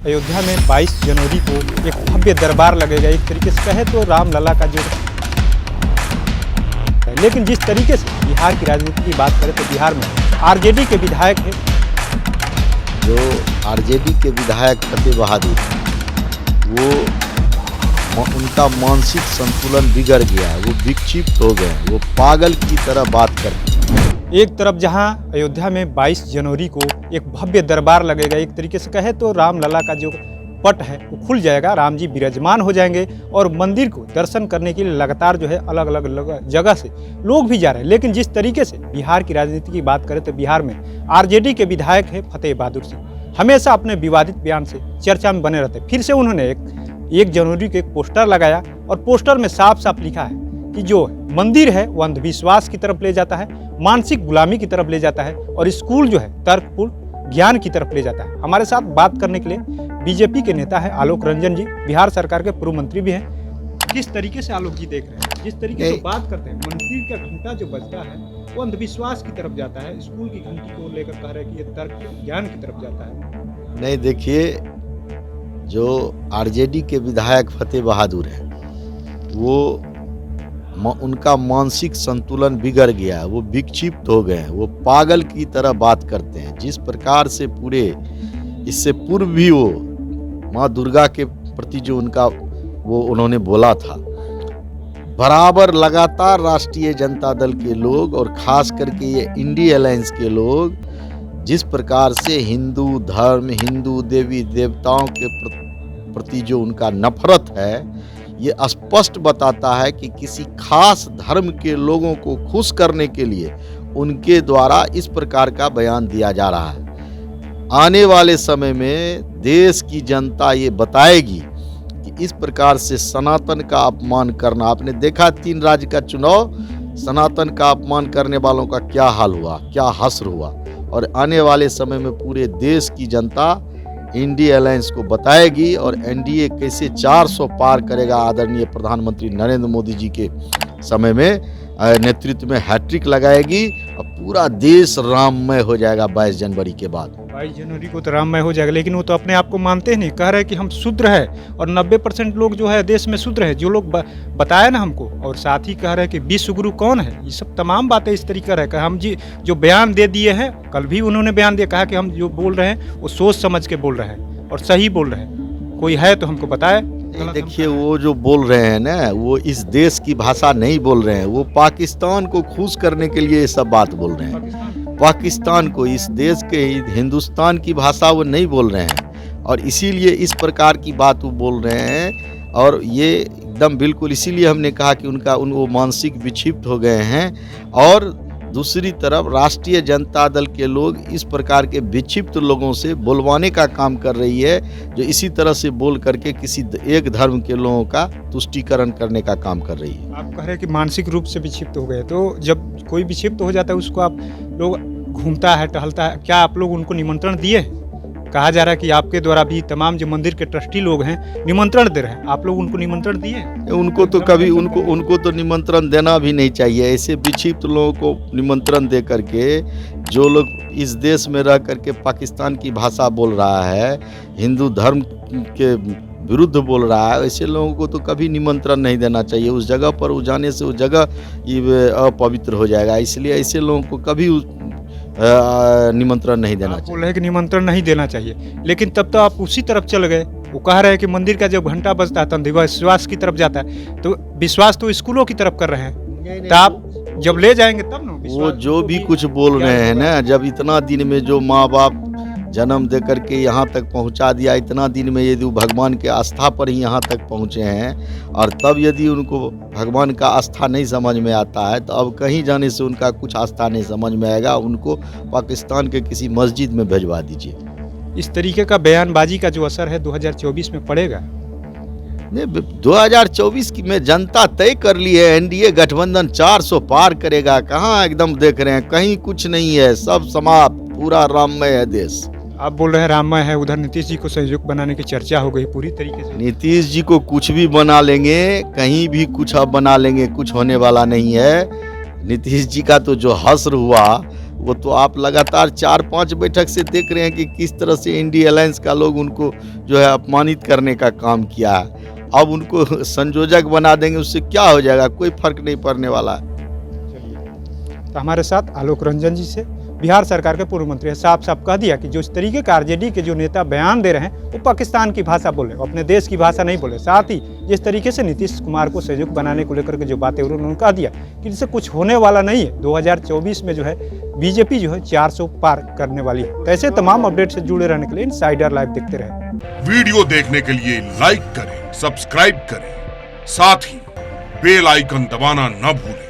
अयोध्या में 22 जनवरी को एक भव्य दरबार लगेगा। एक तरीके से कहे तो रामलला का जो, लेकिन जिस तरीके से बिहार की राजनीति की बात करें तो बिहार में आरजेडी के विधायक है, जो आरजेडी के विधायक फतेह बहादुर, वो उनका मानसिक संतुलन बिगड़ गया है, वो विक्षिप्त हो गए, वो पागल की तरह बात करते हैं। एक तरफ जहां अयोध्या में 22 जनवरी को एक भव्य दरबार लगेगा, एक तरीके से कहे तो रामलला का जो पट है वो खुल जाएगा, राम जी विराजमान हो जाएंगे और मंदिर को दर्शन करने के लिए लगातार जो है अलग अलग जगह से लोग भी जा रहे हैं। लेकिन जिस तरीके से बिहार की राजनीति की बात करें तो बिहार में आरजेडी के विधायक है फतेह बहादुर सिंह, हमेशा अपने विवादित बयान से चर्चा में बने रहते हैं। फिर से उन्होंने 1 जनवरी को एक पोस्टर लगाया और पोस्टर में साफ साफ लिखा है कि जो मंदिर है वो अंधविश्वास की तरफ ले जाता है, मानसिक गुलामी की तरफ ले जाता है और स्कूल जो है तर्कपूर्ण ज्ञान की तरफ ले जाता है। हमारे साथ बात करने के लिए बीजेपी के नेता है आलोक रंजन जी, बिहार सरकार के पूर्व मंत्री भी हैं। किस तरीके से आलोक जी देख रहे हैं, जिस तरीके से बात करते हैं, मंदिर का घंटा जो बजता है वो अंधविश्वास की तरफ जाता है, स्कूल की घंटी को लेकर कह रहे हैं कि ये तर्क ज्ञान की तरफ जाता है। नहीं, देखिए, जो आरजेडी के विधायक फतेह बहादुर है, वो उनका मानसिक संतुलन बिगड़ गया है, वो विक्षिप्त हो गए हैं, वो पागल की तरह बात करते हैं। जिस प्रकार से पूरे इससे पूर्व भी वो माँ दुर्गा के प्रति जो उनका वो उन्होंने बोला था, बराबर लगातार राष्ट्रीय जनता दल के लोग और खास करके ये इंडिया अलायंस के लोग जिस प्रकार से हिंदू धर्म, हिंदू देवी देवताओं के प्रति जो उनका नफरत है, ये स्पष्ट बताता है कि किसी खास धर्म के लोगों को खुश करने के लिए उनके द्वारा इस प्रकार का बयान दिया जा रहा है। आने वाले समय में देश की जनता ये बताएगी कि इस प्रकार से सनातन का अपमान करना, आपने देखा 3 राज्य का चुनाव, सनातन का अपमान करने वालों का क्या हाल हुआ, क्या हश्र हुआ। और आने वाले समय में पूरे देश की जनता इंडिया अलायंस को बताएगी और एनडीए कैसे 400 पार करेगा। आदरणीय प्रधानमंत्री नरेंद्र मोदी जी के समय में नेतृत्व में हैट्रिक लगाएगी और पूरा देश राममय हो जाएगा 22 जनवरी के बाद। 22 जनवरी को तो राममय हो जाएगा, लेकिन वो तो अपने आप को मानते ही नहीं, कह रहे हैं कि हम शूद्र है और 90% लोग जो है देश में शूद्र है, जो लोग बताया ना हमको। और साथ ही कह रहे हैं कि विश्व गुरु कौन है, ये सब तमाम बातें इस तरीके रहे। हम जी जो बयान दे दिए हैं, कल भी उन्होंने बयान दिया, कहा कि हम जो बोल रहे हैं वो सोच समझ के बोल रहे हैं और सही बोल रहे हैं, कोई है तो हमको बताए। देखिए, वो जो बोल रहे हैं ना, वो इस देश की भाषा नहीं बोल रहे हैं, वो पाकिस्तान को खुश करने के लिए ये सब बात बोल रहे हैं। पाकिस्तान को, इस देश के हिंदुस्तान की भाषा वो नहीं बोल रहे हैं और इसीलिए इस प्रकार की बात वो बोल रहे हैं। और ये एकदम बिल्कुल इसीलिए हमने कहा कि वो मानसिक विक्षिप्त हो गए हैं। और दूसरी तरफ राष्ट्रीय जनता दल के लोग इस प्रकार के विक्षिप्त लोगों से बुलवाने का काम कर रही है, जो इसी तरह से बोल करके किसी एक धर्म के लोगों का तुष्टीकरण करने का काम कर रही है। आप कह रहे हैं कि मानसिक रूप से विक्षिप्त हो गए, तो जब कोई विक्षिप्त हो जाता है उसको आप लोग घूमता है, टहलता है, क्या आप लोग उनको निमंत्रण दिए? कहा जा रहा है कि आपके द्वारा भी तमाम जो मंदिर के ट्रस्टी लोग हैं निमंत्रण दे रहे हैं, आप लोग उनको निमंत्रण दिए? उनको तो कभी उनको तो निमंत्रण देना भी नहीं चाहिए। ऐसे विक्षिप्त लोगों को निमंत्रण दे करके, जो लोग इस देश में रह करके पाकिस्तान की भाषा बोल रहा है, हिंदू धर्म के विरुद्ध बोल रहा है, ऐसे लोगों को तो कभी निमंत्रण नहीं देना चाहिए। उस जगह पर जाने से उस जगह अपवित्र हो जाएगा, इसलिए ऐसे लोगों को कभी निमंत्रण नहीं देना चाहिए। बोल रहे हैं कि निमंत्रण नहीं देना चाहिए, लेकिन तब तो आप उसी तरफ चल गए। वो कह रहे हैं कि मंदिर का जब घंटा बजता है तो अंधविश्वास की तरफ जाता है, तो विश्वास तो स्कूलों की तरफ कर रहे हैं, तो आप जब ले जाएंगे तब ना। वो जो भी कुछ बोल रहे हैं ना, जब इतना दिन में जो माँ बाप जन्म दे करके यहाँ तक पहुँचा दिया, इतना दिन में यदि वो भगवान के आस्था पर ही यहाँ तक पहुँचे हैं, और तब यदि उनको भगवान का आस्था नहीं समझ में आता है, तो अब कहीं जाने से उनका कुछ आस्था नहीं समझ में आएगा। उनको पाकिस्तान के किसी मस्जिद में भिजवा दीजिए। इस तरीके का बयानबाजी का जो असर है 2024 में पड़ेगा? नहीं, 2024 की में जनता तय कर ली है, एनडीए गठबंधन 400 पार करेगा। कहाँ एकदम देख रहे हैं, कहीं कुछ नहीं है, सब समाप्त, पूरा राममय है देश। आप बोल रहे हैं राममय है, उधर नीतीश जी को संयुक्त बनाने की चर्चा हो गई पूरी तरीके से। नीतीश जी को कुछ भी बना लेंगे, कहीं भी कुछ अब बना लेंगे, कुछ होने वाला नहीं है। नीतीश जी का तो जो हश्र हुआ, वो तो आप लगातार 4-5 बैठक से देख रहे हैं कि किस तरह से इंडिया अलायंस का लोग उनको जो है अपमानित करने का काम किया है। अब उनको संयोजक बना देंगे, उससे क्या हो जाएगा, कोई फर्क नहीं पड़ने वाला। तो हमारे साथ आलोक रंजन जी से बिहार सरकार के पूर्व मंत्री हैं, साफ साफ कह दिया कि जो इस तरीके का आरजेडी के जो नेता बयान दे रहे हैं वो पाकिस्तान की भाषा बोले, अपने देश की भाषा नहीं बोले। साथ ही जिस तरीके से नीतीश कुमार को सहयोग बनाने को लेकर के जो बातें उन्होंने कह दिया कि इससे कुछ होने वाला नहीं है, 2024 में जो है बीजेपी जो है 400 पार करने वाली है। तो ऐसे तमाम अपडेट से जुड़े रहने के लिए इनसाइडर लाइव देखते रहे। वीडियो देखने के लिए लाइक करें, सब्सक्राइब करें, साथ ही बेल आइकन दबाना न भूलें।